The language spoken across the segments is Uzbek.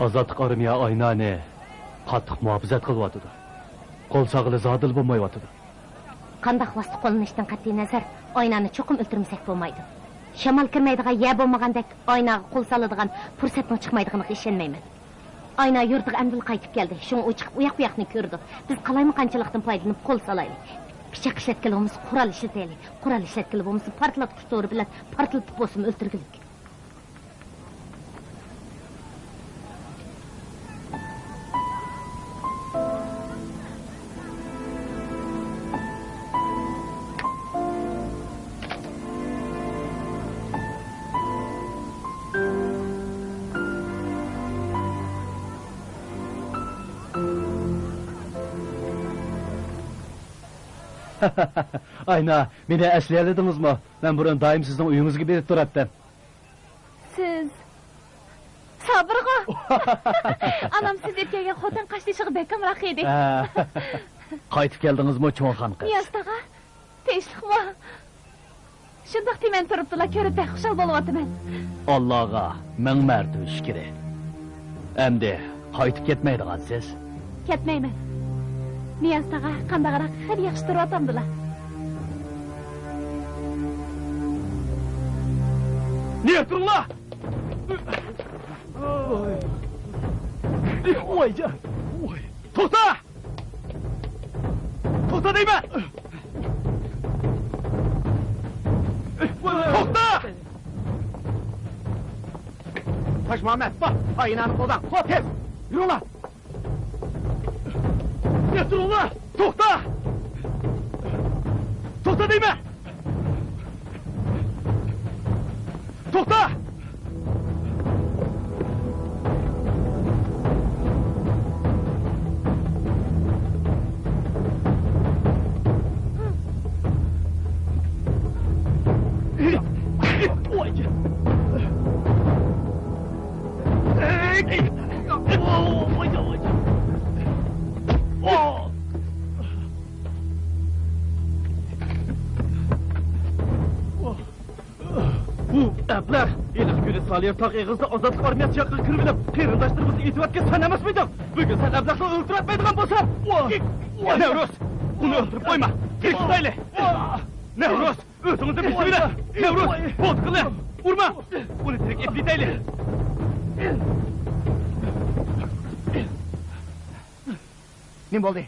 Azatlık armaya aynane qattiq muhafizat qilyapti. Qo'l sog'li zodil bo'lmayapti. Qandaq vosita qo'llanishdan qat'iy nazar oynani cho'qim o'ltirmasak bo'lmaydi. Shamol kirmaydigan yer bo'lmagandek oynaga qo'l soladigan fursatning chiqmaydiganiga ishonmayman. Oyna yurtiga amdil qaytib keldi. Shung u chiqib uyoq-buyoqni ko'rdi. Biz qalaymi qanchalikdan foydalanib qo'l solaylik. Pichoq ishlatganimiz qurol ishlataylik. Qurol ishlatganimiz portlatib to'g'ri bilan portlatib bo'lsin o'ltirgilik. Ayna, meni eslayalədinizmi? Ben burun daim sizin uyunuzga berib turatdım. Siz... Sabırğa! Anam siz erkeğe xotin qaşlışığı bekamroq edi. Qaytib keldingizmi, cho'nxon qiz? Niyostaga, tinchlikmi? Shundoq deman turibdilar, ko'rib bek xushal bo'lyapman. Allohga ming marta shukr. Endi qaytib ketmaydigansiz? Ketmayman. Niyostaga qandaqroq xir yaxshi turyapamdilar. Niyatullah! Oyca! Oy! To'xta! To'xta deyman! To'xta! Taş Muhammed, bak! Aynanı koldan, hop tez! Yürü ulan! Niyatullah! To'xta! To'xta deyman! To'xta! Ablar, eliq günü salıyor tak eğizde azatlık armiyat yakın kırvilip kıyırındaştırımızı itibatke sen emez miydin? Bugün sen ablakla öldüretmeydiğin bolsan! Nevruz, bunu öldürüp koyma! Kirkistaylı! Nevruz, özünüzü biçimine! Nevruz, bozkılı! Vurma! Bunu direkt epliteyli! Ne oldu?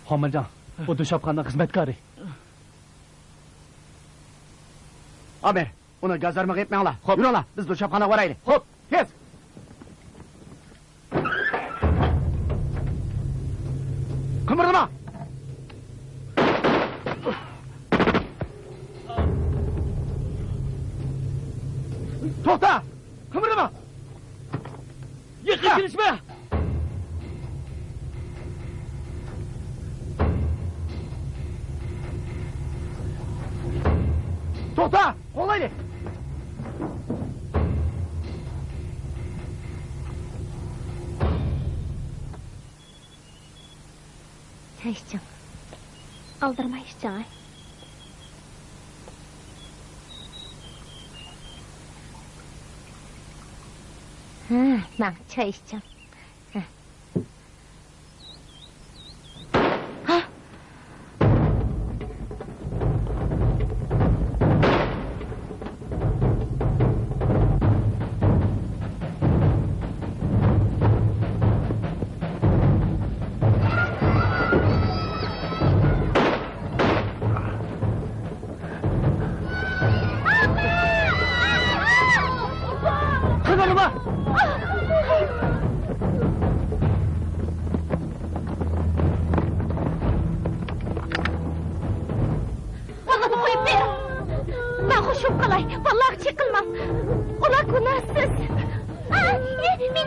Hamalcan, o duşapxanda hizmetkarı. Abi, onu gazarmak etme ala. Hop. Yürü ala, biz duşapxana varaylı. Hop, tez! Kımırdama! Toxta! Kımırdama! Yıkı girişme! Toxta! Olaylı! Çay içeceğim. Aldırma içeceğim ay. Ben çay içeceğim.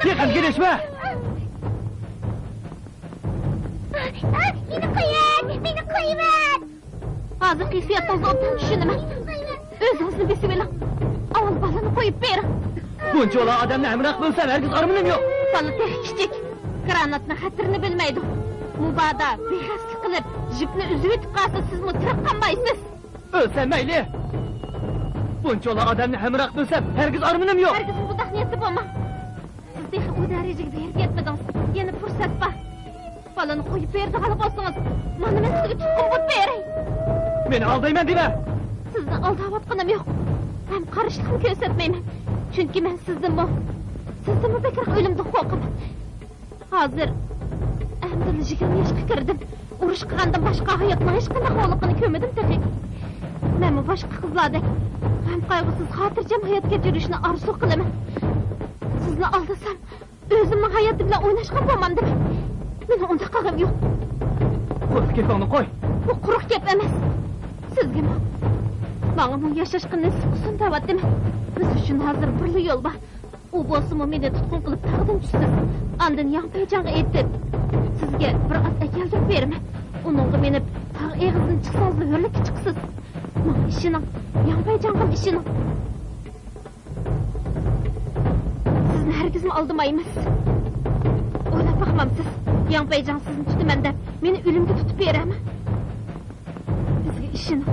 Yıkın girişme! Beni koyun! Beni koyuver! Hazır kıyfiyattan zordan düşünemem. Özünüzü bismillah. Avul balını koyup verin. Bunca ola adamla emrak bulsam herkes armınım yok. Balı tek küçük. Granatın hatırını bilmeydim. Mubada beyazlık kılıp jipni üzüvütüp kalsa siz mi tırıp kanmaysınız? Ölsem meyli! Bunchola odamni hamroh qilsam, hargiz armonim yo'q. Hargiz budoq niyatli bo'lmang. Siz dehi u darajaga erib yetmadingiz. Yana fursat bor. Balani qo'yib berdi qolib olsangiz, mana men sizga tutqun bo'lib beray. Meni aldayman dema. Sizni aldayotganim yo'q. Men qarishlikni ko'rsatmayman. Chunki men sizni bekor o'limda qo'rqaman. Hozir endi 20 yoshga kirdim. Urush qilgandan boshqa hayotning hech qanday xoliqini ko'rmadim taqiq. Men boshqa qizlardek ham qayg'usiz xotirjam hayot kechirishni orzu qilaman. Sizni aldasam, o'zimning hayotim bilan o'ynashga bo'lmam deb. Meni unda qilg'im yo'q. Quruq gapingni qo'y. Bu quruq gap emas. Sizga menga bu yashashga nasib qilsin da'vatdim. Biz uchun hozir birli yo'l bor. U bo'lsa meni tutqun qilib taqdim tushsiz. Andin Yanpayjonga aytib, sizga bir ot keltirib beraman. Uningga meni tog' eg'izdan chiqsangiz hurlikka chiqsiz. Men ishining Yanpayjonga ishining. Sizni hargizmi aldamaymiz. O'ylab baxmamsiz. Yanpayjon sizni tutaman deb meni o'limga tutib beraman. Bizga ishining.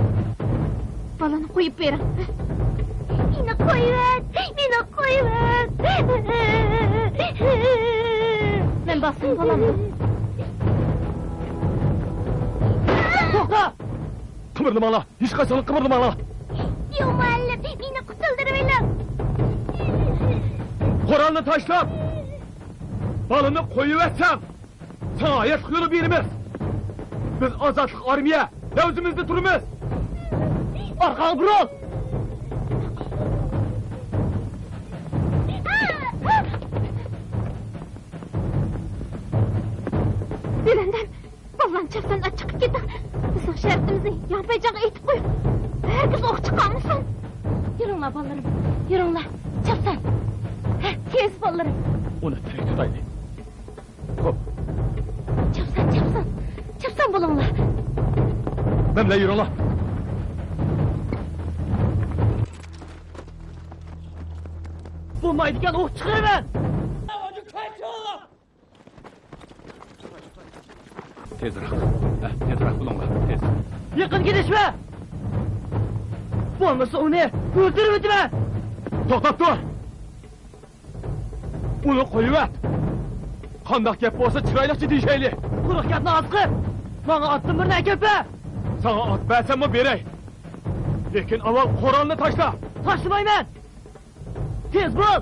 Balani qo'yib bering. Meni qo'yib, meni qo'yib. Men basım balamni. To'xta! Qimirlamanglar, hech qachon qimirlamanglar. Yo'q, muallim, meni qutuldirib eling. Qur'onni tashlab, balani qo'yib etsam, sana hayot yo'li beramiz. Biz ozodlik armiya, o'zimizda turamiz. Orqaga buril. Bilendan ballan çapsan açık git. Bizim şartımızı Yanpayjonga aytib qo'y. Herkes o'q chiqarmısan? Yürünglar ballarım, yürünglar. Çapsan. Tez ballarım. Uni tirik tutaylik. Xo'p, Çapsan bulunglar. men bilan yuringlar. Bo'lmaydigan o'q chiqaraman. Tezroq. Tezroq bo'linglar, tez. Yaqin kelishma. Bo'lmasa uni o'ldirib o'tman. To'xtab tur. Uni qo'yib at. Qandoq gap bo'lsa chiroylicha deyishaylik. Quruq gapni oz qil. Menga otni bir nakapa. Sana ot bersammi beray. Lekin avval Qur'onni tashla. Tashlamayman. Tez bo'l.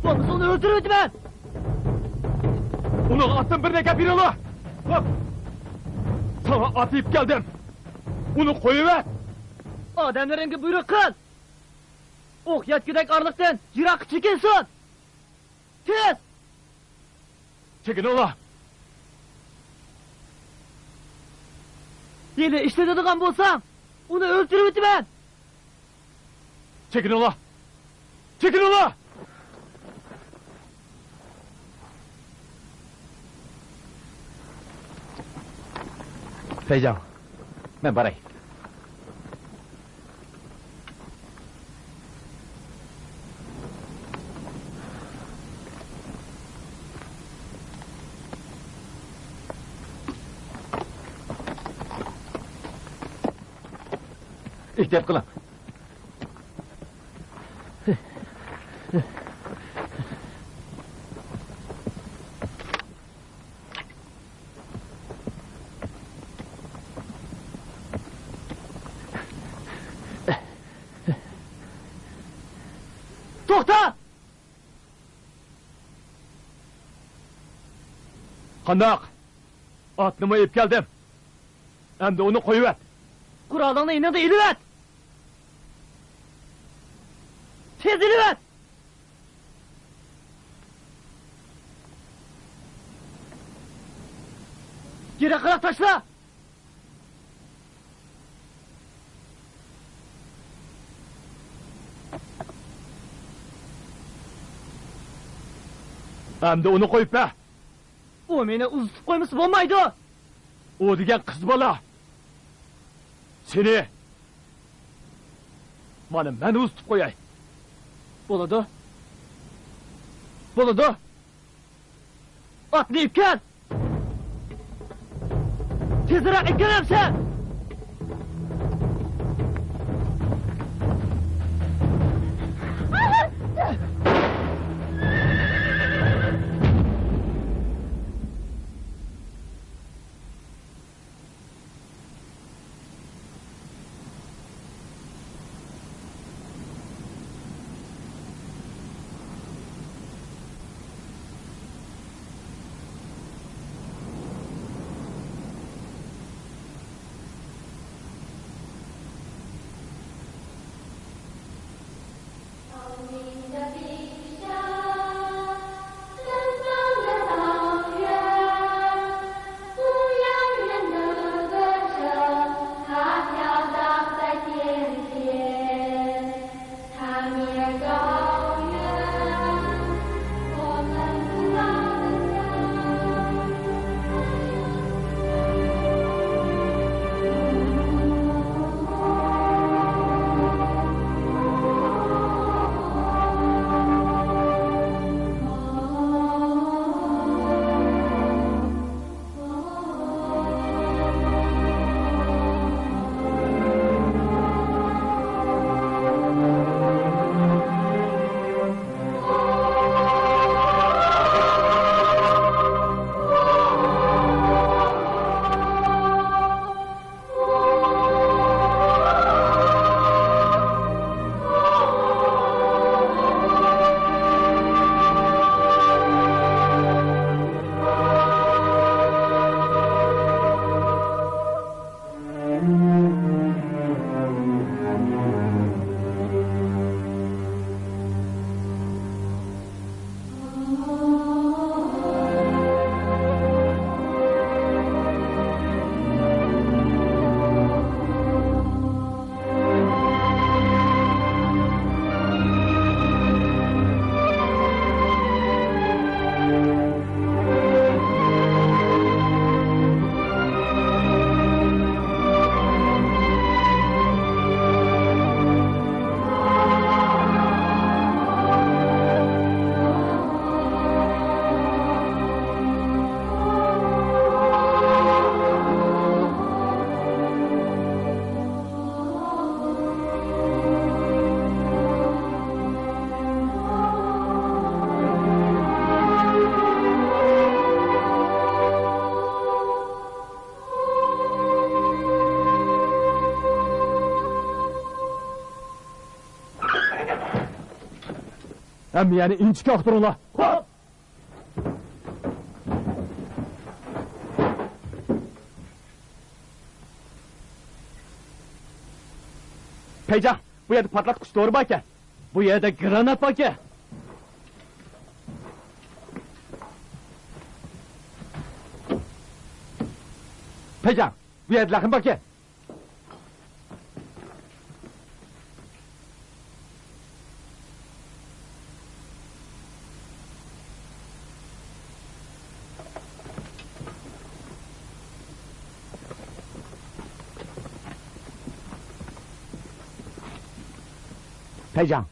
Bo'lmasa uni o'ldirib o'tman. Uni otni bir nakapa beralar. Hop. Sana atayıp geldim. Bunu koyuver. Adamlarınki buyruk kıl. Ok yetkidek arlıktan yirak çekilsin. Tez. Çekin ola. Yine işlediğin bulsam, onu öldürüp ben. Çekin ola. Çekin ola. Feycan, ben baray. İhtiyat kılın. To'xta! Qandoq? Otni mo'yib keldim. Endi uni qo'yib et. Qurolingni inada ilib et. Tez ilib et. Yere qiraq tashla. Endi uni qo'yib be. O meni uzitib qo'ymasa bo'lmaydi. O degan qiz bola. Seni mana men uzitib qo'yay. Bo'ladi. Bo'ladi. Otni ipkan. Tezroq ipkanamsan. Hem yani inçki aktırınla. Hop! Peycan, bu yerde patlatkuş doğru bak ya. Bu yerde granat bak ya. Peycan, bu yerde lakın bak ya. Peycan.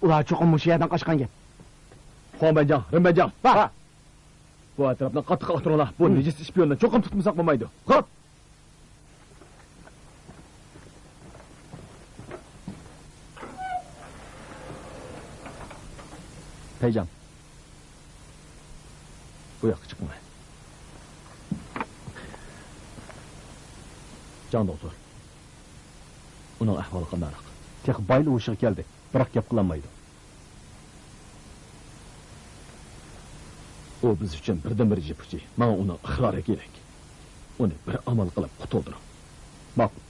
Ulan çok olmuş yerden kaçkan gel. Xonbencan, Rimbencan, bak. Bu etrafdan qattiq oturinglar. Bu necis ispiyondan cho'qim tutmasak bo'lmaydi. Hop. Peycan. Bu yoqqa chiqma. Jon doktor. Uning ahvoli qanday? Tek baylı uşaq geldi. Bırak gap qilolmaydi. O biz uchun birdan bir jipirchi. Mana uni iqrori kerak. Uni bir amal qilib qutuldiring. Ma'qul.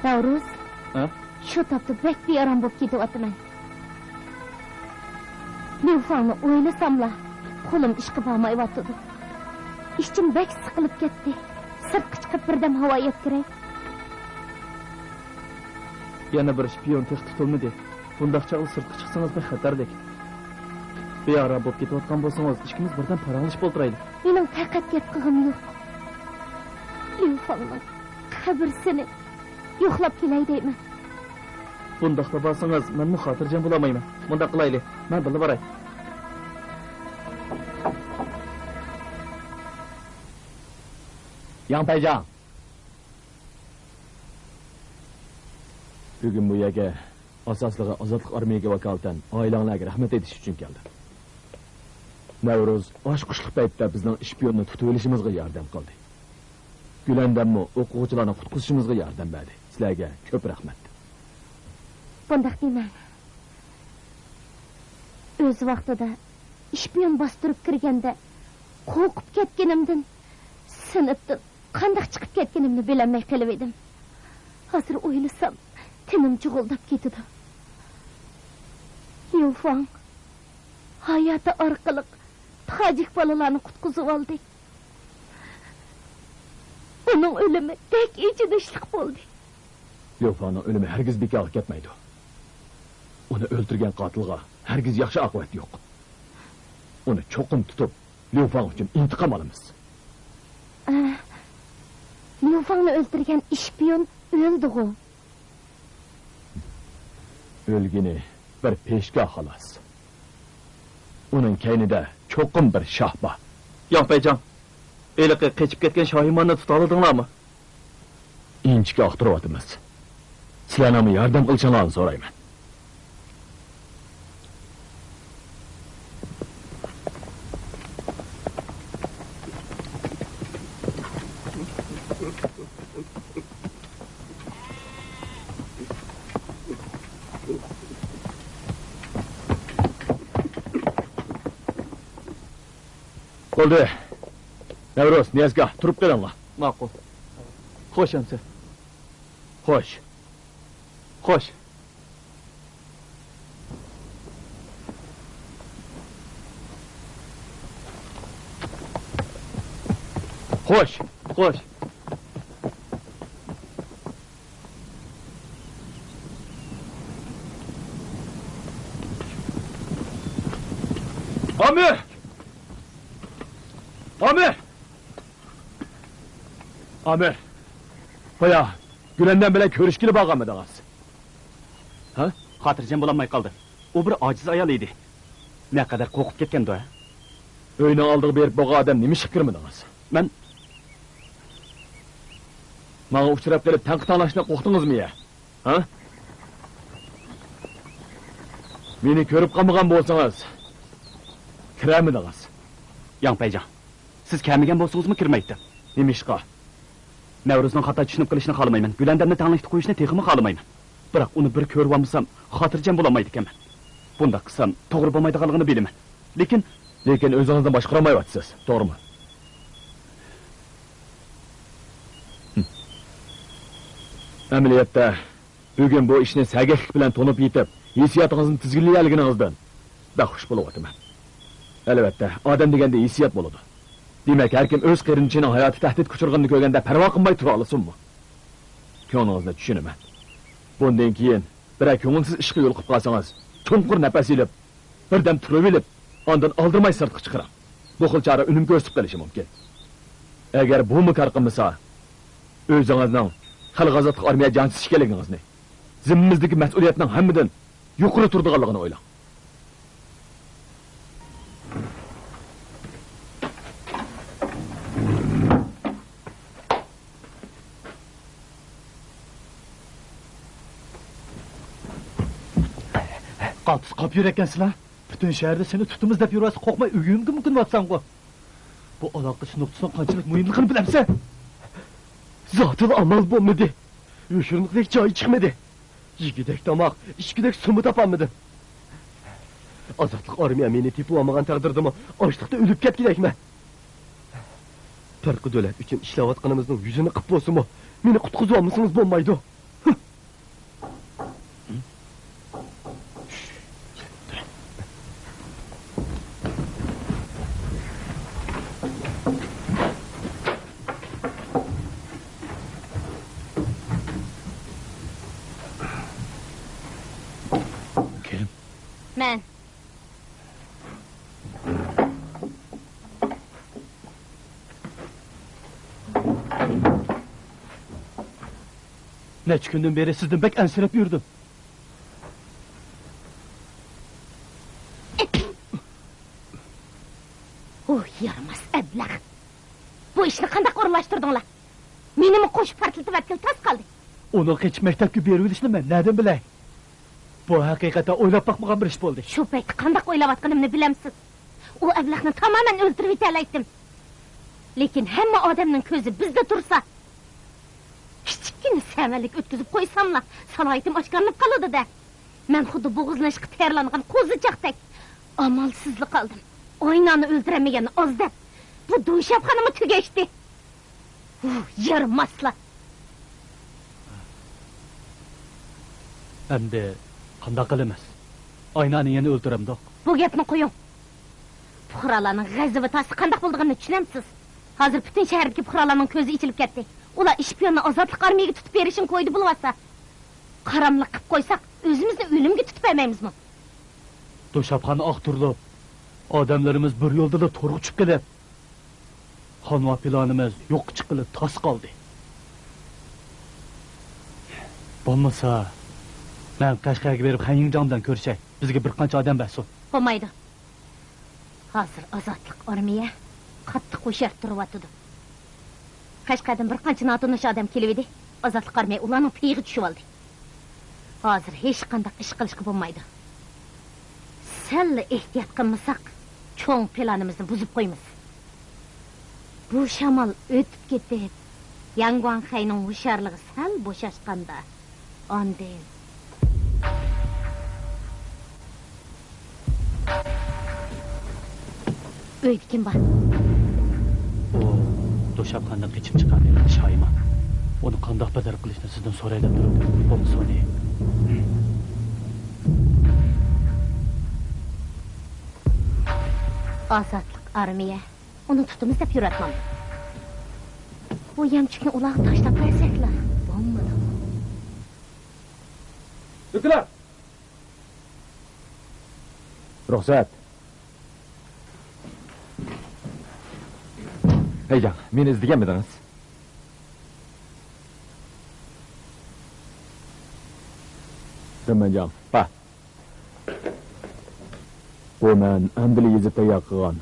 Navruz, Ha? şu tapda bek bir yaram bop ketyapman. Nilufangni o'ylasamla, qo'lim ishqa bormayapti. İşçim bek sıkılıp ketdi. Sirtqa chiqib birdan havo yetkiray. Yana bir şpiyon tex tutilmadi. Bundaqcha sirtqa chiqsangiz bir xatardek. Beyara bo'lib ketayotgan bo'lsangiz, ishimiz birdan paranglashib o'ltiraydi. Mening taqat ketqig'im yo'q. Nilufangni qabrsini yo'qlab kelay deyman. Bundaqda borsangiz, men xotirjam bo'lamayman. Bunda qilaylik. Men bilib boray. Yan Peycan. Bugün bu yerga asoslig'i Ozodlik armiyaga vakolatan oilanglarga rahmat etish uchun keldim. Navruz osh qushliq paytda bizning ishpiyonni tutib olishimizga yordam qildi. Gülandammi o'quvchilarni qutqizishimizga yordam berdi. Sizlarga ko'p rahmat. Bundaq deyman. O'z vaqtida ishpiyon bostirib kirganda qo'rqib ketganimdan, sinibdan qanday chiqib ketganimni bilolmay qolib edim. Hozir o'ylasam, tinim jug'ildab ketdi. Yufang hayoti orqali tojik bolalarni qutqizib oldi. Uning o'limi tek ichidishlik bo'ldi. Yufangning o'limi hargiz bekorga ketmaydi. Uni o'ldirgan qotilga hargiz yaxshi oqibat yo'q. Uni cho'qim tutib, Yufang uchun intiqom olamiz. Yufangni o'ldirgan ishpiyon o'ldi-ku. O'lgini bir peshka xolos. Uning kaynida cho'qim bir shoh bor. Yo'q Peycan. Eliqi qechib ketgan Shohimonni tuta oldinglarmi? Inchga oqtiryapmiz. Sizlarni yordam qilishingizni so'rayman. Bo'ldi. Navruz, Niyazga turib kelinglar. Ma'qul. Xo'sh endi. Xo'sh. Xo'sh. Xo'sh, xo'sh. Amir! Amir! Amir. Qo'ya, Gülendan bilan ko'rishgili borganmidingiz? Ha? Xotirjam bo'lolmay qoldi. U bir ojiz ayol edi. Naqadar qo'rqib ketgandi o. Uyni oldiga berib bo'lgan odam nima ish qilmidingiz? Men Mana uchrab kelib tanqid tanlashni qo'rqdingizmi ya? Ha? Meni ko'rib qolmagan bo'lsangiz, kiramidingiz? Yanpayjon, siz kelmagan bo'lsangizmi kirmaydi. Nima ishqa? Navruzning xato tushunib qilishini xohlamayman. Gülandamni tanlashni qo'yishni texmi xohlamayman. Biroq uni bir ko'rib olmasam, xotirjam bo'lolmaydi ekanman. Bunda qilsam to'g'ri bo'lmaydiganligini bilaman. Lekin o'zingizdan boshqaramayapsiz, to'g'rimi? Amaliyotda bugun bu ishni sagaklik bilan to'nib yetib, hissiyotingizni tizginlaganligingizdan baxush bo'lyapman. Albatta, odam deganda hissiyot bo'ladi. Demak, har kim o'z qarinishining hayoti tahdid kuchirganini ko'rganda parvo qilmay tura olasinmi? Ko'nglingizni tushunaman. Bundan keyin biroq ko'ngilsiz ishga yo'l qilib qolsangiz, chunqur nafas ilib, birdan turib olib, ondan oldirmay sirtqa chiqaram. Bu xil chora unum ko'rsatib qolishi mumkin. Agar bu mukar qilmasa, o'zingizning xalq armiya jansiz ekanligingizni, zimmimizdagi mas'uliyatning hammadan yuqori turadiganligini o'ylang. Qaltis qop yurakansiz-la. Butun shaharda seni tutimiz deb yurasiz, qo'rqmay uyingga mukinvatsan-ku. Bu aloqa nuqtasining qanchalik muhimligini bilamsan? Zotil amal bo'lmadi. Yo'shirniqdek joyi chiqmadi. Yigidek tomoq, ishkidek sumi topolmadim. Ozodlik armiya meni tepib olmagan taqdirdami, ochliqda o'lib ketgidekman. Farqi davlat uchun ishlayotganimizning yuzini qilib bo'lsinmi, meni qutqizib olmasangiz bo'lmaydi. Men. Neç günden beri sizden bek ensirep yürüdüm. Yaramaz ablah. Bu işni qanday o'rinlashtirdinglar? Menimi qo'shib partlatib atkil tas qoldi. Onu hiç maktabga berib olishni men nereden bilay? Bu haqiqatan o'ylab bakmagan bir ish bo'ldi. Shu paytda qanday o'ylayotganimni bilamsiz? U ablahni tamamen o'ldirib yetalaydim. Lekin hamma odamning ko'zi bizda tursa, kichikgina samalik o'tkazib qo'ysamla, salohiyatim oshkorlanib qoladi-da. Men xuddi bo'g'izlashga tayyorlangan qo'zichoqdek amalsizlik qildim. Oynani o'ldiramagan ozda bu do'shabxonamni tugashdi. Yaramazlar. Endi qanday qilamiz? Oynani yana o'ldiramdoq. Bu gapni qo'ying. Fuqarolarning g'azabi tasi qanday bo'lganini tushunamsiz? Hozir butun shahardagi fuqarolarning ko'zi ichilib ketdi. Ular ishpiyonni ozodlik armiyaga tutib berishini qo'ydi bo'lsa, qaramliq qilib qo'ysak, o'zimizni o'limga tutib olmaymizmi? Do'shabxona oqtirilib, odamlarimiz bir yo'lda to'g'ri chiqib kelib, xonva planimiz yo'q chiqilib tas qoldi. Bo'lmasa, men Qashqarga berib Xanyingjondan ko'rshay, bizga bir qancha odam bersin. Bo'lmaydi. Hozir ozodlik armiya qattiq qo'sharib turibdi. Qashqardan bir qancha notanish odam kelib edi. Ozodlik armiya ularning piyig'i tushib oldi. Hozir hech qanday ish qilishga bo'lmaydi. Sal ehtiyot qilmasak, cho'ng planimizni buzib qo'yamiz. Bu shamol o'tib ketib, Yangguanxayning hushyorligi sal bo'shashganda, ondan uyda kim bor? O do'shabxonadan qochib chiqqan Shoyima. Uni qanday badal qilishni sizdan so'raylar turibdi. Bo'lmasa uni Ozodlik armiya uni tutimiz deb yuratmam. Bu yamchikni ularga tashlab bersaklar, bo'lmadi. Yuklar! Ruxsat. Heycan, meni izlaganmidingiz? Qirmanjon, ba. Bu men amdili yezib tayyor qilgan.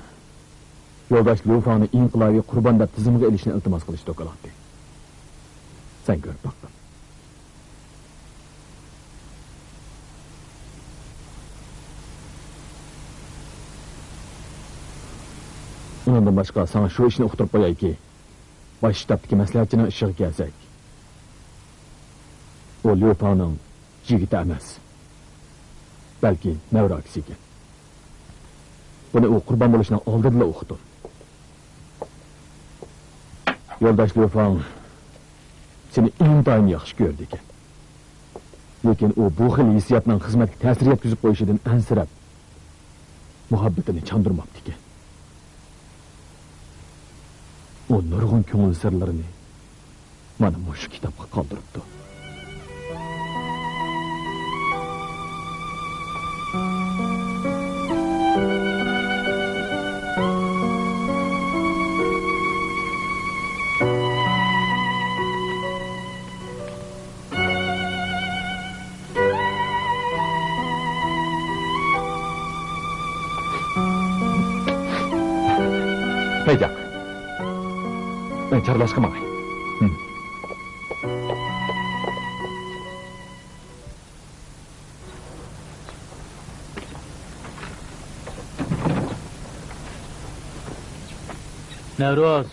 Yo'ldosh Lufani inqilobiy qurbon deb tizimga ilishni iltimos qilish do'kolatdi. Sen ko'rib boqdin. Undan boshqa sana shu ishni uqtirib qo'yayki, bosh shtabdagi maslahatchining ishiga kelsak. O Lufanining yigiti emas. Balki navroksi ekan. Buni u qurbon bo'lishning oldida o'qitdim. Yo'ldosh Lufan seni intayin yaxshi ko'rdi ekan. Lekin u bu xil hissiyotning xizmatga ta'sir yetkazib qo'yishidan ansirab muhabbatini chandurmabdi ekan. O nurg'un ko'ngil sirlarini mana shu kitobga qoldiribdi. Peyjak. Ben charlashqa mangay. Navroz,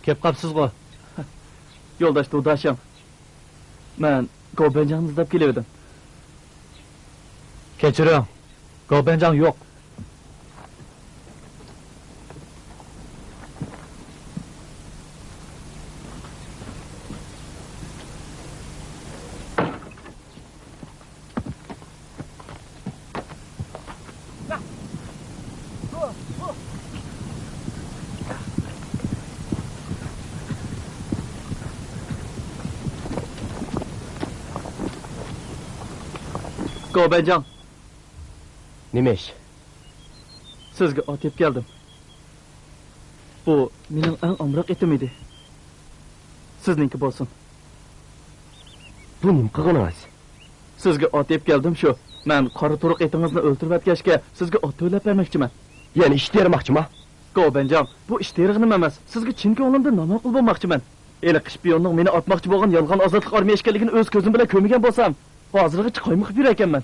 kep qapsiz-ku. Yo'ldosh Dudashim. Men Gobenjanni izlab kelaverdim. Kechiring. Gobenjan yo'q. Gobenjan, Nima ish? sizga ot yeb keldim. Bu mening eng omroq etim edi. Sizningki bo'lsin. Bu nim qilganingiz? Sizga ot yeb keldim shu. Men qora turuq etingizni o'ltirib atgashga sizga ot to'lab bermoqchiman. Ya'ni ish termoqchimi? Gobenjan, bu ish terig'i nima emas. Sizga chin ko'nglimdan nonoq bo'lmoqchiman. Eli qishpiyonning meni otmoqchi bo'lgan yolg'on ozodlik armiya ekanligini o'z ko'zim bilan ko'rmagan bo'lsam, hozirgacha qo'ymoq yur ekanman.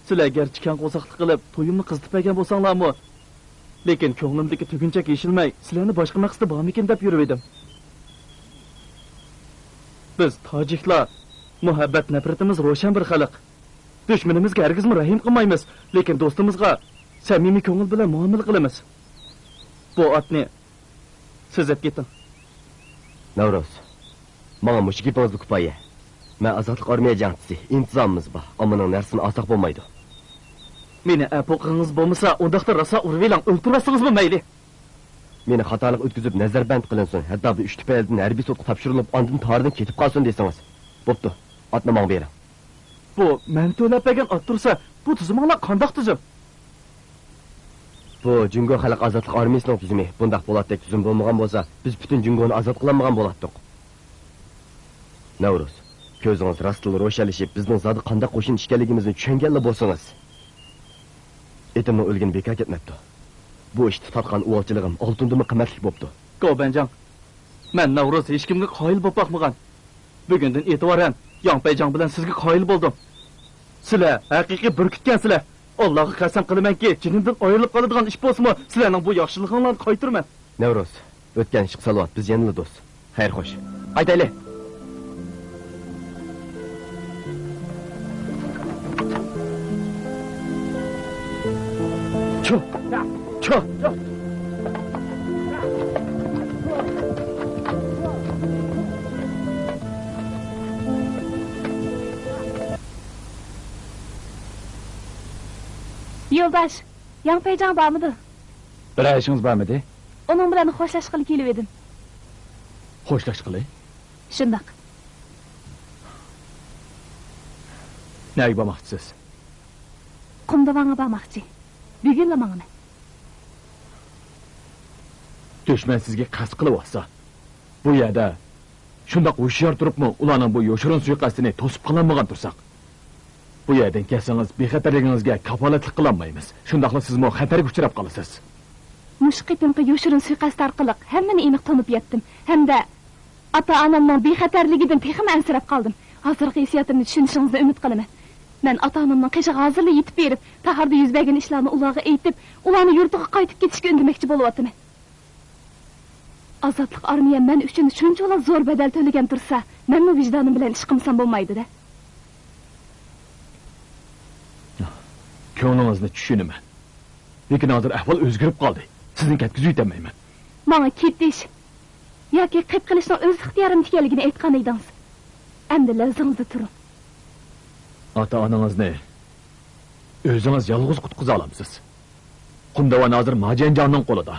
Sizlar garchi kan qo'saqlik qilib, to'yimni qizitib bergan bo'lsanglarmi, lekin ko'nglimdagi tugunchak yeshilmay, sizlarni boshqa maqsadi bormikin deb yurib edim. Biz tojiklar muhabbat nafratimiz ro'shan bir xalq. Dushmanimizga hargizmi rahim qilmaymiz, lekin do'stimizga samimiy ko'ngil bilan muomala qilamiz. Bu otni siz ep keting. Navroz. Menga mushuk gapingizni kifoya. Men azodlik armiya jangchisi, intizomimiz bor. Ammoning narsini olsak bo'lmaydi. Meni apoqingiz bo'lmasa, undaqda rosa urvelang, o'ltirasingizmi mayli? Meni xatolik o'tkazib nazarband qilinsin. Hatto bu 3 tufaylidan harbiy sudga topshirilib, ondan taridan ketib qolsin desangiz. Bo'pti. Otni menga bering. Bu men to'lab bergan ot tursa, bu tuzumlar qandoq tuzum? Bu Jungo xalq azodlik armiyasining tuzumi. Bundaq bo'latdek tuzum bo'lmagan bo'lsa, biz butun Jungoni azod qilamagan bo'lardik. Navroz, ko'zingiz rostli ro'shalashib, bizning zodi qanday qo'shin ishganligimizni tushunganlar bo'lsangiz. Etimning o'lgani bekor ketmabdi. Bu ishni tutgan uvolchiligim oltindimi qimmatli bo'pti. Gobenjan, men Navroz hech kimga qoyil bo'lib boqmagan. Bugundan e'tiboran Yongpayjon bilan sizga qoyil bo'ldim. Sizlar haqiqiy burkutgansizlar. Allohga qasam qilamanki, jinimdan ayrilib qoladigan ish bo'lsa-mu, sizlarning bu yaxshiliginglarni qaytarman. Navroz, o'tgan ish salovat, biz yanada do'st. Xayr xo'sh. Aytaylik. Ço. Yo'ldosh, Yongpayjon bormidi? Bir ishingiz bormidi? Uning bilan xo'shlashqili kelib edim. Xo'shlashqili? Shundoq. Nega bormoqchisiz? Qumdovonga bormoqchi. Bugunla mangni. Dushman sizga qasd qilib olsa, bu yerda shundoq hushyor turibmi, ularning bu yoshirin suiqasdini to'sib qolmagan tursak. Bu yerden kelsangiz bexatarligingizga kafolatlik qilolmaymiz. Shundaqla sizmi xatarga uchrab qolasiz. Mush qitimqi yoshirin suiqasd orqali hammani aniq tanib yetdim. Hamda ota-onamning bexatarligidan texim ansirab qoldim. Hozirgi hissiyotimni tushunishingizni umid qilaman. Men ota-onamning qishiga hozirli yetib berib, taharda yuz bergan ishlarni ularga aytib, ularni yurtiga qaytib ketishga undamoqchi bo'lyapman. Ozodlik armiya men uchun shunchalar zo'r badal to'lagan tursa, menmi vijdonim bilan ish qilsam bo'lmaydi-da. Ko'nglingizni tushunaman. Lekin hozir ahvol o'zgarib qoldi. Sizni ketkizib yetamayman. Menga ketish yoki qilib qilishning o'z ixtiyorim ekanligini aytgan edingiz. Endi lazingizda turing. Ota-onangizni o'zingiz yolg'iz qutqiza olamsiz. Qumdavan hozir Majanjonning qo'lida.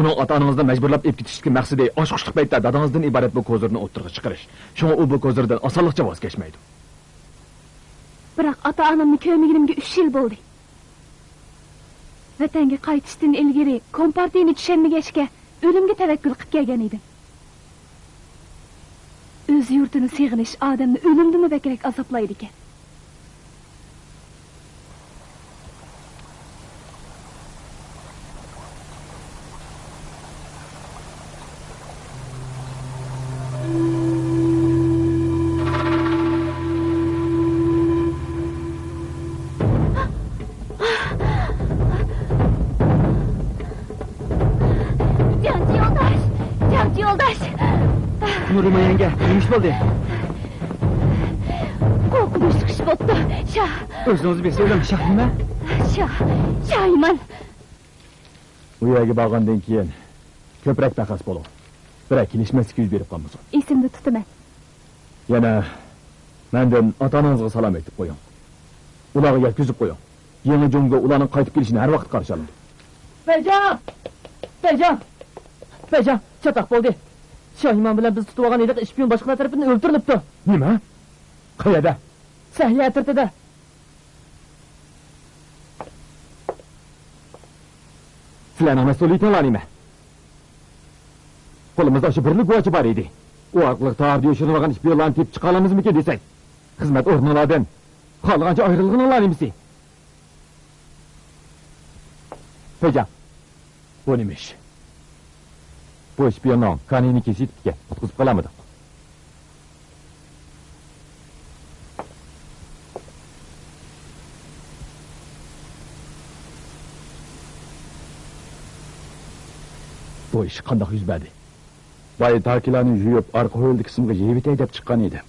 Uning ota-onangizni majburlab olib ketishga maqsadi oshqishlik paytda dadangizdan iborat bu ko'zirni o'ttirg'a chiqarish. Shunga u bu ko'zirdan osonlikcha voz kechmaydi. Biroq ota-onamni ko'rmaganimga 3 yil bo'ldi. Vatanga qaytishdan ilgari kompartiyani tushunmagachga o'limga tavakkul qilib kelgan edim. O'z yurtini seg'inish odamni o'limdan bekrak azoblaydi ekan. Nurima yenge, nima bo'ldi? Qo'rqinch chiqish bo'pti. O'zingiz bilsanglar, Shoh nima? Shoyman. U yerga borgandan keyin ko'proq taqas bo'ling. Biroq kelishmaslik yuz berib qolmasin. Esimda tutaman. Yana mendan ota-onangizga salom aytib qo'ying. Ularga yetkazib qo'ying. Yangi jonga ularning qaytib kelishini har vaqt qarshi olaman. Bejan, chatoq bo'ldi. Shohimon bilan biz tutib olgan edik, ishpiyon boshqalar tarafidan o'ldirilibdi. Nima? Qayerda? Sahya atrofida. Sizlarning mas'uliyatingizni qo'limizda shu birlik guvochi bor edi. U orqali tarbiya yoshirilib olgan ishpiyonlarni tepib chiqa olamizmi desak? Xizmat o'rnlardan qolgancha ayrilg'ini olamizmi? Bejan, bu nima ish? Bu ishpiyonning qonini kesitga qutqizib qolamidi? Bu ish qanday yuz berdi? Boya takilarni yuyib, orqa ho'ldi qismga yeyib deb chiqqan edi.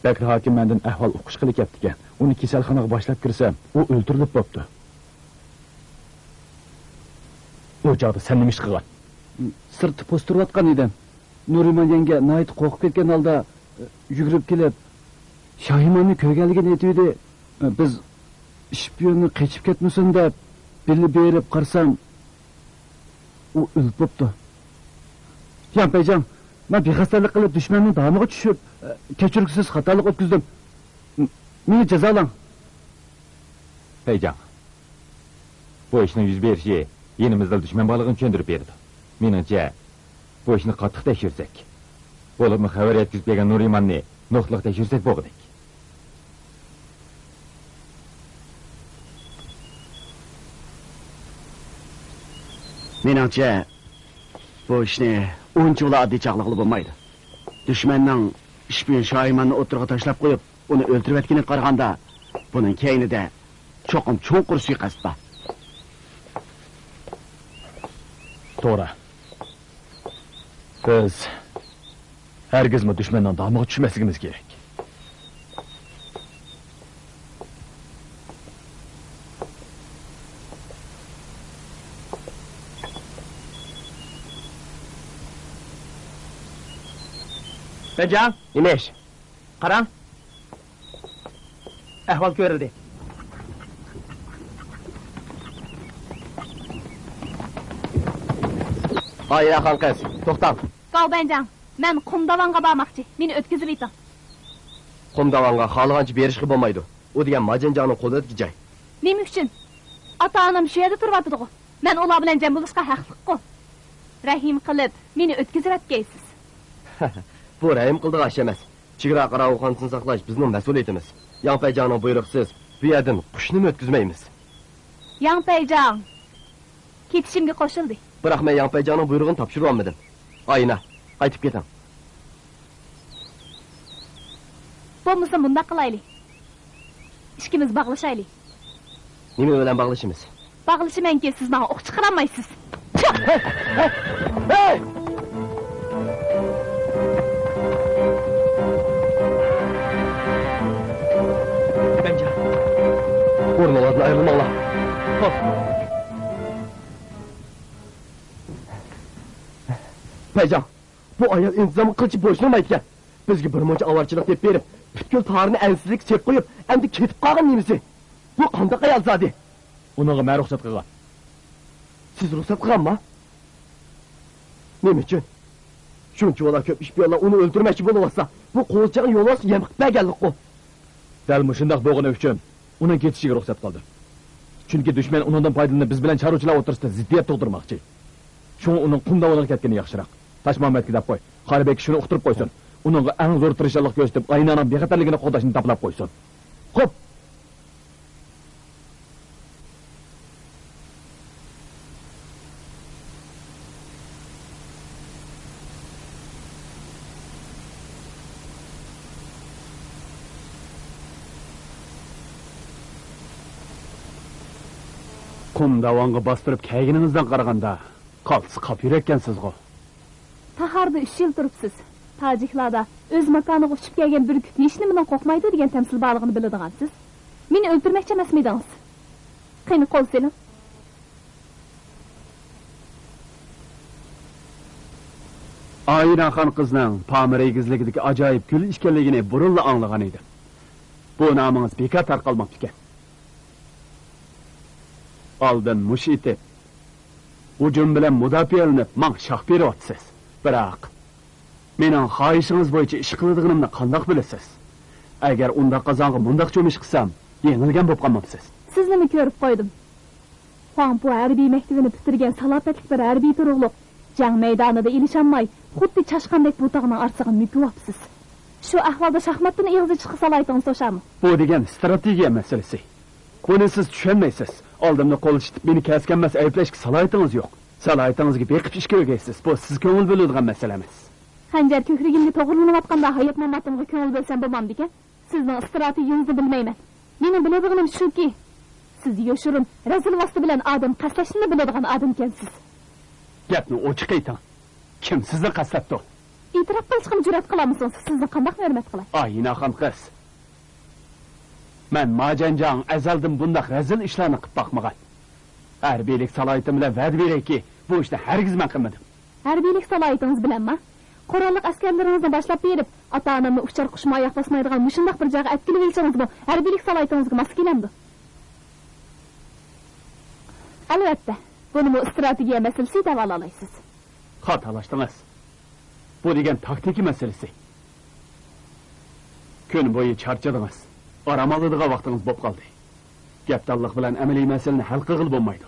Bakir hokim mendan ahvol o'qish qilib ketdi ekan. Uni kasalxonaga boshlab kirsam, u o'ldirilib bo'pti. O chog'da sen nima ish qilgan? Sirtda postirayotgan edim. Nurima yenge nihoyat qo'rqib ketgan holda yugurib kelib, Shohimonni ko'rganligini aytdi. Biz ishpiyonni qechib ketmasin deb bilib berib qarsam, u o'lib bo'pti. Yanpayjon, men bexastarlik qilib dushmanning damiga tushib, kechirgisiz xatolik o'tkazdim. Meni jazolang. Bejan, bu ishning yuz berishi yenimizda dushman borligini tushuntirib berdi. Menimcha, bu ishni qattiq tekshirsak, bo'libmi xabar yetkazib bergan Nurimanni nuqtliq tekshirsak bo'lg'udik. Menimcha, bu ishni uncha oddiy chaqliqli bo'lmaydi. Dushmanning ishpiyon Shoimanni o'tirg'a tashlab qo'yib, uni o'ldirib etganiga qaraganda, buning keynida cho'qim cho'nqur suiqasd bor. To'g'ri. Biz hargizmi dushmanning damiga tushmasligimiz kerak. Bejan, Nima ish? qarang. Ahvol ko'rildi. Ay yaqin qiz, to'xtab. Qavbanjan, men Qumdavonga bormoqchi. Meni o'tkazib eting. Qumdavonga xohlagancha berishga bo'lmaydi. U degan Majanjonning qo'lidagi joy. Nima uchun? Ota-onam shu yerda turibdi-ku. Men ular bilan jam bo'lishga haqliqku. Rahim qilib, meni o'tkazib atgaysiz. Bu rahim qildigan ish emas. Chegara qarovulxonasini saqlash bizning mas'uliyatimiz. Yanpayjonning buyruqsiz bu yerdan qushni o'tkazmaymiz. Yanpayjon ketishimga qo'shildi. Biroq men Yanpayjonning buyrug'ini topshirib olmadim. Oyna, qaytib keting. Bo'lmasa bunday qilaylik. İşkimiz bağlashaylik. Nima bilan bog'lashimiz? Bağlashimanki siz menga o'q chiqarolmaysiz. Hey! Bence. O'rningizdan ayrilmanglar. Hop. Payjon, bu ayol intizom qilchi bo'shnamaydi. Bizga bir muncha avarchilik deb berib, butkul tarini ansizlik chek qo'yib, endi ketib qolgan nimasi? Bu qanday ayol zodi? Unaga men ruxsat qilgan. Siz ruxsat qilganmi? Nima uchun? Shuncha vola ko'p ish bilan uni o'ldirmoqchi bo'lyapsa, bu qo'lchaq yo'los yemiq berganlik-ku. Dal mushundaq bo'lgani uchun uning ketishiga ruxsat qildi. Chunki dushman undan foydalanib biz bilan choruvchilar o'tirsida ziddiyat tug'dirmoqchi. Shuni uning qumdavoniga ketgani yaxshiroq. Tashmomatga deb qo'y. Qoribek shuni uqtirib qo'ysin. Uningga eng zo'r tirishchilik ko'rsatib, aynaning bexatarligini qo'dashni taplab qo'ysin. Xo'p. Qum davonga bostirib kayginingizdan qaraganda qaltisi qap yurakkansizg'o. Taharda 3 yil turibsiz. Tojiklarda o'z makoniga uchib kelgan bir kut hech nimadan qo'rqmaydi degan tamsil borligini biladigansiz. Meni o'ldirmoqchi emasmidingiz? Qani qo'l seling. Oynaxon qizning Pamir egizligidagi ajoyib gul ishkanligini burunla anglagan edi. Bu nomingiz bekor tarqalmoqda ekan. Oldin mush etib, hujum bilan mudofaalanib, men shoh beryapsiz. Biroq mening xohishingiz bo'yicha ish qiladiganimni qandoq bilasiz? Agar unda qozonga mundaq cho'mish qilsam, yengilgan bo'lib qolmabsiz. Sizni ko'rib qo'ydim. Pampu harbiy maktabini bitirgan salopatlik bir harbiy turug'liq. Jang maydonida ilishanmay, xuddi chashqandek butog'ning orsiga mukyapsiz. Shu ahvolda shaxmatni ig'zi chiqib salaytingiz to'shami? Bu degan strategiya masalasi. Buni siz tushunmaysiz. Oldimni qo'l ishitib meni kasgan emas, ayblashga salohiyatiniz yo'q. Salohiyatingizga beqib ishga o'rgaysiz. Bu siz ko'ngil bo'ladigan masala emas. Xanjar ko'krigimga to'g'rilanayotganda hayot mamatimga ko'ngil bo'lsam bo'lmamdi-ku. Sizning strategiyangizni bilmayman. Meni biladiganim shuki, siz yoshirin, razil vosita bilan odam qaslashni biladigan odam ekansiz. Gapni ochiq ayting. Kim sizni qasdlatdi? E'tirof qilishga jur'at qilamisiz? Sizni qanday hurmat qilay? Oynaxon qiz. Men Majanjon azaldan bundaq razil ishlarni qilib boqmagan. Harbiylik salohiyatim bilan va'da berayki, bu ishni hargiz men qilmadim. Harbiylik salohiyatingiz bilanmi? Qurolliq askarlaringizni boshlab berib, ota-onamni uchar qushma oyoq bosmaydigan mushundaq bir joyga atkilib elsangiz bu harbiylik salohiyatingizga mos kelamdi. Albatta, buni bu strategiya masalasi deb olaysiz. Xatolashdingiz. Bu degan taktiki masalasi. Kun bo'yi charchadingiz. Aram oladigan vaqtingiz bo'lib qoldi. Gapdallik bilan amaliy masalani hal qilib bo'lmaydi.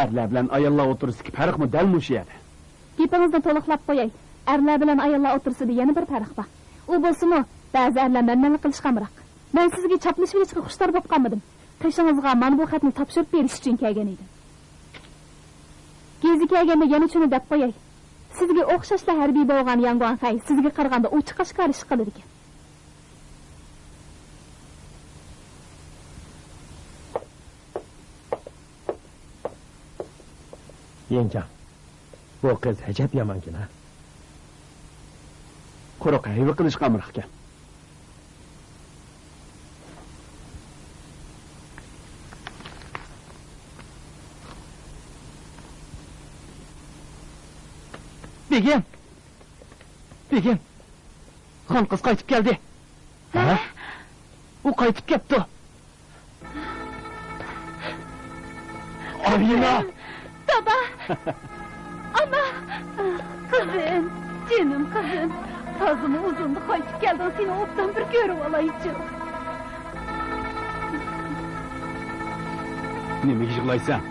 Erlar bilan ayollar o'tirishdagi farqmi dal mush edi. Gapingizni to'liqlab qo'yay. Erlar bilan ayollar o'tirsida yana bir farq bor. U bo'lsa-mu, ba'zi erlar mendan qilishqamroq. Men sizga chaplish berishga xushtor bo'lib qolmadim. Qishingizga mana bu xatni topshirib berish uchun kelgan edim. Gezi kelganda yana shuni deb qo'yay. Sizga o'xshashla harbiy bo'lgan Yangon Xay sizga qaraganda ochiq oshkor ish qiladi ekan. Yengam, bu qiz ajab yomonkin, ha? Quruq hayva qilishqamroq ekan. Begim! Begim! Xon qiz qaytib keldi. Ha? U qaytib ketdi. Oyna! Baba! Ana! Kızım, canım kızım. Tazımı uzundu qaytib keldin, seni obdan bir görüp olayım. Nima yig'laysan?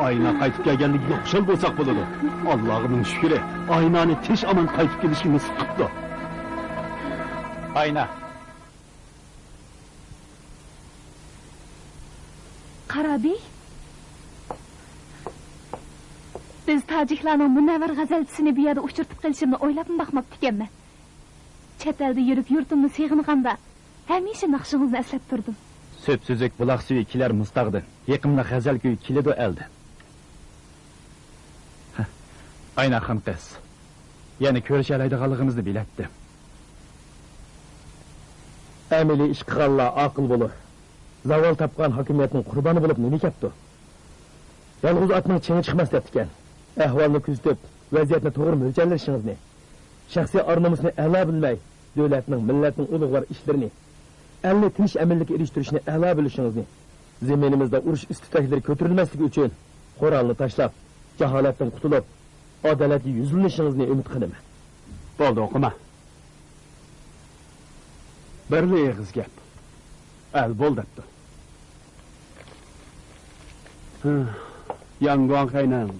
Oyna qaytib kelganligiga xushal bo'lsak bo'ladi. Allohning shukri, oynani tish omon qaytib kelishini nasib qildi. Ayna. Qarabey, biz tojiklarning munavvar g'azalchisini bu yerda uchirtib qilishimni o'ylab boqmabdi ekanman. Chet elda yurib yurtimni seg'inganda hamisha naqshingizni eslab turdim. Söp-süzük bulaq suyu kiler mustaqdı. Yekimli g'azal kuyi kilidu eldi. Ayna xam qiz. Yani ko'rishalaydiganligimizni biletdi. Әмілі іш қығалла ақыл болу. Завал тапқан хакимiyetінің құрбаны болып нені кепті? Yalğız atның çiğni çıkmaz deptiken. Ahvalını küzdüp, vaziyetini toğır mölçerleşinizni. Şahsi arnamusunu əla bilmey, devletinin, milletinin uluğvar işlerini, elini tiniş emirlik eriştirişini əla bilişinizni. Zeminimizde uruş istitakleri kötürülmezlik üçün, koralını taşlap, cehaletten kutulup, adaletli yüzülüşinizni ümit kılım. Bo'ldi, o'qima. Birli eg'iz gap. Al bo'l debdi. Yangon qaynan.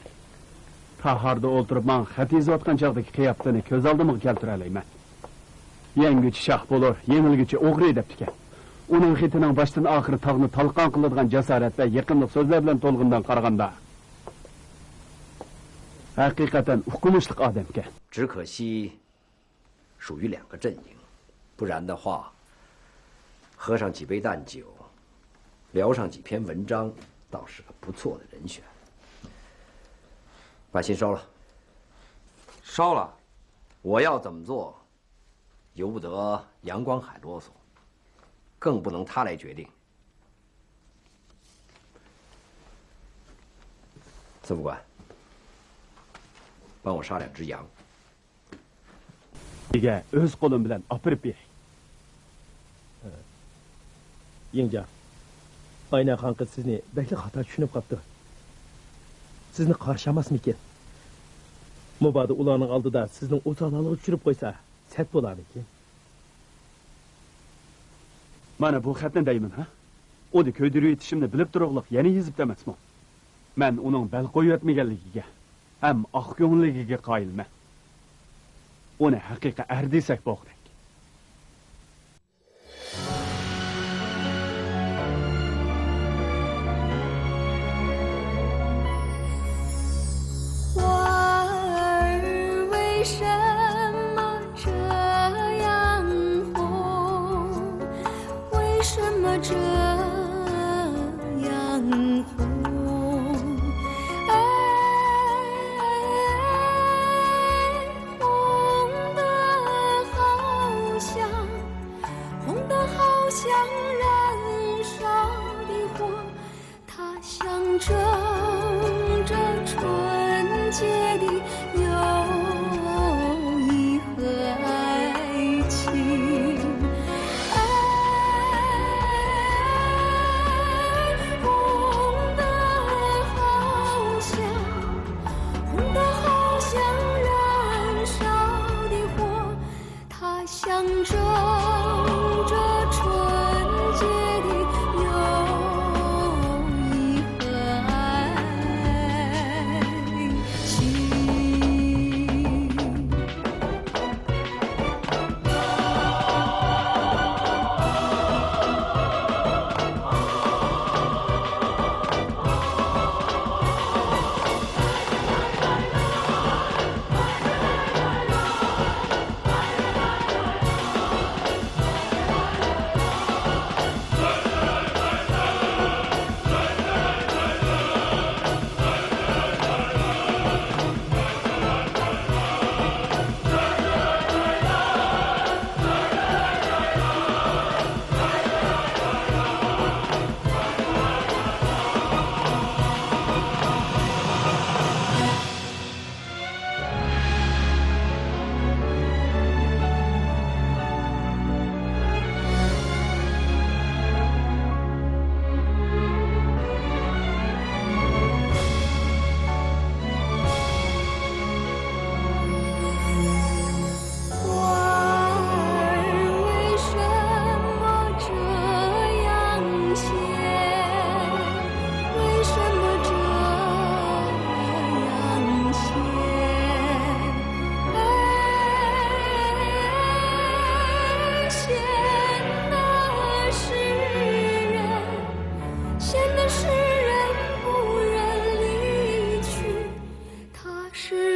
Taharda o'ltirib man xat yozayotgan chog'dagi qiyofani ko'z oldimga keltira olayman. Yengichi shah bo'lur, yengilgichi o'g'ri debdi-kan. Uning xitining boshdan oxiri tog'ni talqon qiladigan jasorat va yaqinlik so'zlar bilan to'lg'indan qaraganda haqiqatan hukumishliq odamga. 只可惜属于两个阵营，不然的话，喝上几杯淡酒，聊上几篇文章，倒是个不错的人选。把信烧了，烧了，我要怎么做，由不得杨光海啰嗦，更不能他来决定。司副官，帮我杀2只羊。 Nega o'z qo'lim bilan opirib beray. Yengja, Ayna xon qiz sizni bekli xato tushunib qopti. Sizni qarshi emasmikin? Mubada ularning oldida sizning o'talalig'i tushirib qo'ysa, sat bo'larmikin? Mana bu xatni deyman, ha? Uni ko'ydirib yetishimni bilib turug'liq yana yezib emasmi? Men uning bel qo'yib yetmaganligiga ham oq ko'ngilligiga qoyilman. Onu haqiqa erdiysek bo'g'dak. 是